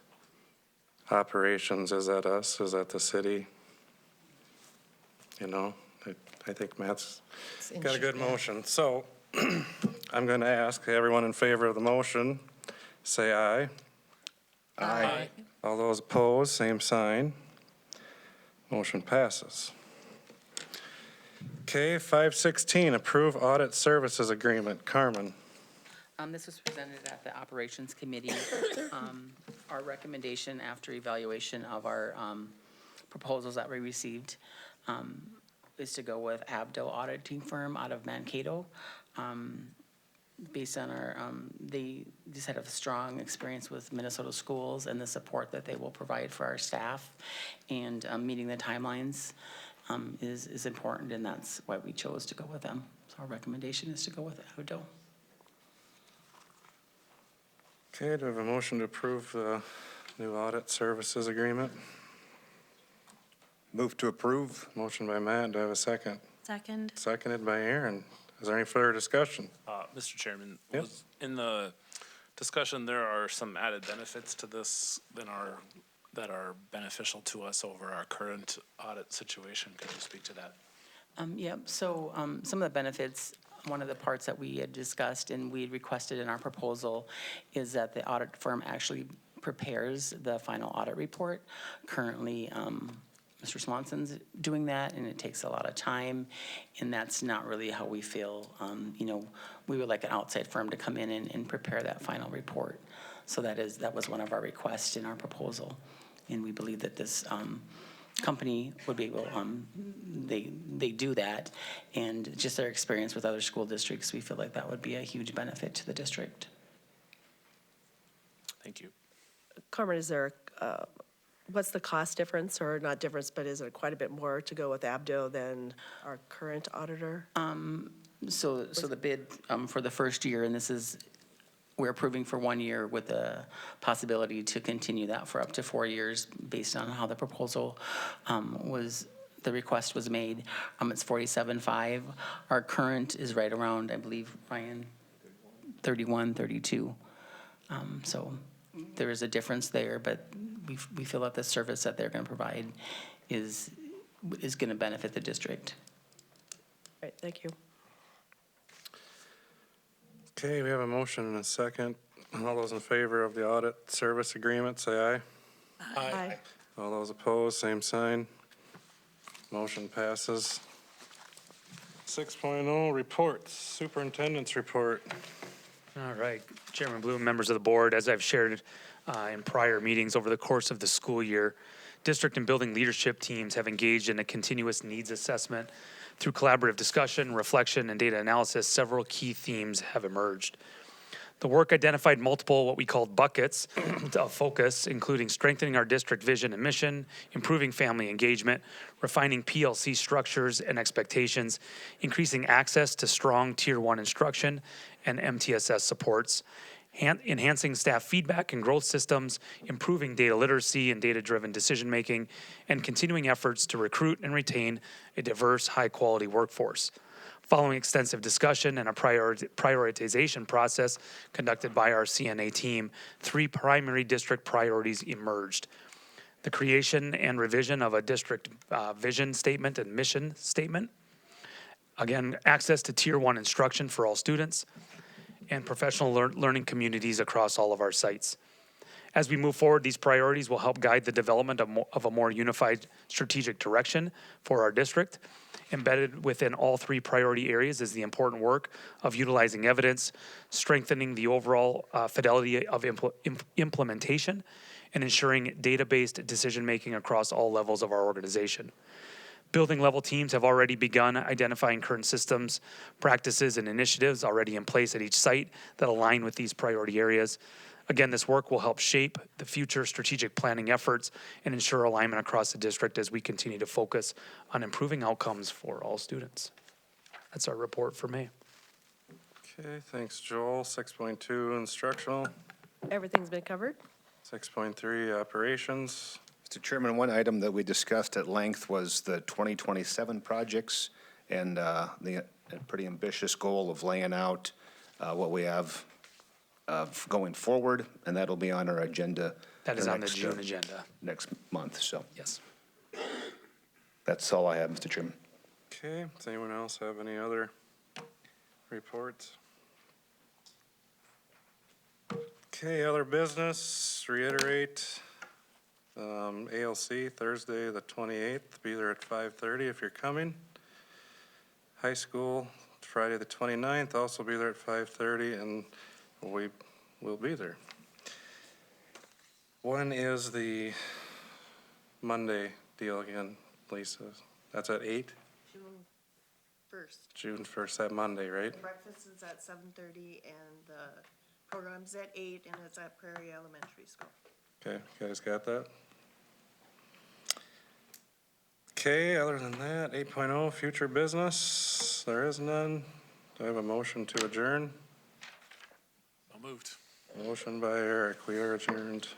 operations. Is that us? Is that the city? I think Matt's got a good motion. So I'm going to ask everyone in favor of the motion, say aye. Aye. All those opposed, same sign. Motion passes. Okay, 516, approve audit services agreement. Carmen. This was presented at the Operations Committee. Our recommendation after evaluation of our proposals that we received is to go with Abdo Auditing Firm out of Mankato. Based on our, they just had a strong experience with Minnesota schools and the support that they will provide for our staff. And meeting the timelines is important, and that's why we chose to go with them. So our recommendation is to go with Abdo. Okay, do I have a motion to approve the new audit services agreement? Move to approve. Motion by Matt, do I have a second? Second. Seconded by Aaron. Is there any further discussion? Mr. Chairman, Yep. in the discussion, there are some added benefits to this that are beneficial to us over our current audit situation. Could you speak to that? Yep, so some of the benefits, one of the parts that we had discussed and we had requested in our proposal is that the audit firm actually prepares the final audit report. Currently, Mr. Swanson's doing that, and it takes a lot of time, and that's not really how we feel. We would like an outside firm to come in and prepare that final report. So that was one of our requests in our proposal, and we believe that this company would be able, they do that, and just their experience with other school districts, we feel like that would be a huge benefit to the district. Thank you. Carmen, is there, what's the cost difference, or not difference, but is it quite a bit more to go with Abdo than our current auditor? So the bid for the first year, and this is, we're approving for 1 year with the possibility to continue that for up to 4 years based on how the proposal the request was made. It's $47,500. Our current is right around, I believe, Ryan, 31, 32. So there is a difference there, but we feel that the service that they're going to provide is going to benefit the district. Right, thank you. Okay, we have a motion and a second. All those in favor of the audit service agreement, say aye. Aye. All those opposed, same sign. Motion passes. 6.0 reports, superintendent's report. All right, Chairman Bloom, members of the board, as I've shared in prior meetings over the course of the school year, district and building leadership teams have engaged in a continuous needs assessment. Through collaborative discussion, reflection, and data analysis, several key themes have emerged. The work identified multiple what we called buckets of focus, including strengthening our district vision and mission, improving family engagement, refining PLC structures and expectations, increasing access to strong Tier 1 instruction and MTSS supports, enhancing staff feedback and growth systems, improving data literacy and data-driven decision-making, and continuing efforts to recruit and retain a diverse, high-quality workforce. Following extensive discussion and a prioritization process conducted by our CNA team, 3 primary district priorities emerged. The creation and revision of a district vision statement and mission statement. Again, access to Tier 1 instruction for all students, and professional learning communities across all of our sites. As we move forward, these priorities will help guide the development of a more unified strategic direction for our district. Embedded within all 3 priority areas is the important work of utilizing evidence, strengthening the overall fidelity of implementation, and ensuring data-based decision-making across all levels of our organization. Building level teams have already begun identifying current systems, practices, and initiatives already in place at each site that align with these priority areas. Again, this work will help shape the future strategic planning efforts and ensure alignment across the district as we continue to focus on improving outcomes for all students. That's our report for May. Okay, thanks, Joel. 6.2 instructional. Everything's been covered? 6.3 operations. Mr. Chairman, one item that we discussed at length was the 2027 projects and the pretty ambitious goal of laying out what we have going forward, and that'll be on our agenda. That is on the June agenda. Next month, so. Yes. That's all I have, Mr. Chairman. Okay, does anyone else have any other reports? Okay, other business, reiterate, ALC Thursday the 28th, be there at 5:30 if you're coming. High school Friday the 29th, also be there at 5:30, and we will be there. When is the Monday deal again, Lisa? That's at 8? June 1st. June 1st, that Monday, right? Breakfast is at 7:30 and the program's at 8 and it's at Prairie Elementary School. Okay, you guys got that? Okay, other than that, 8.0, future business, there is none. Do I have a motion to adjourn? So moved. Motion by Eric, we are adjourned.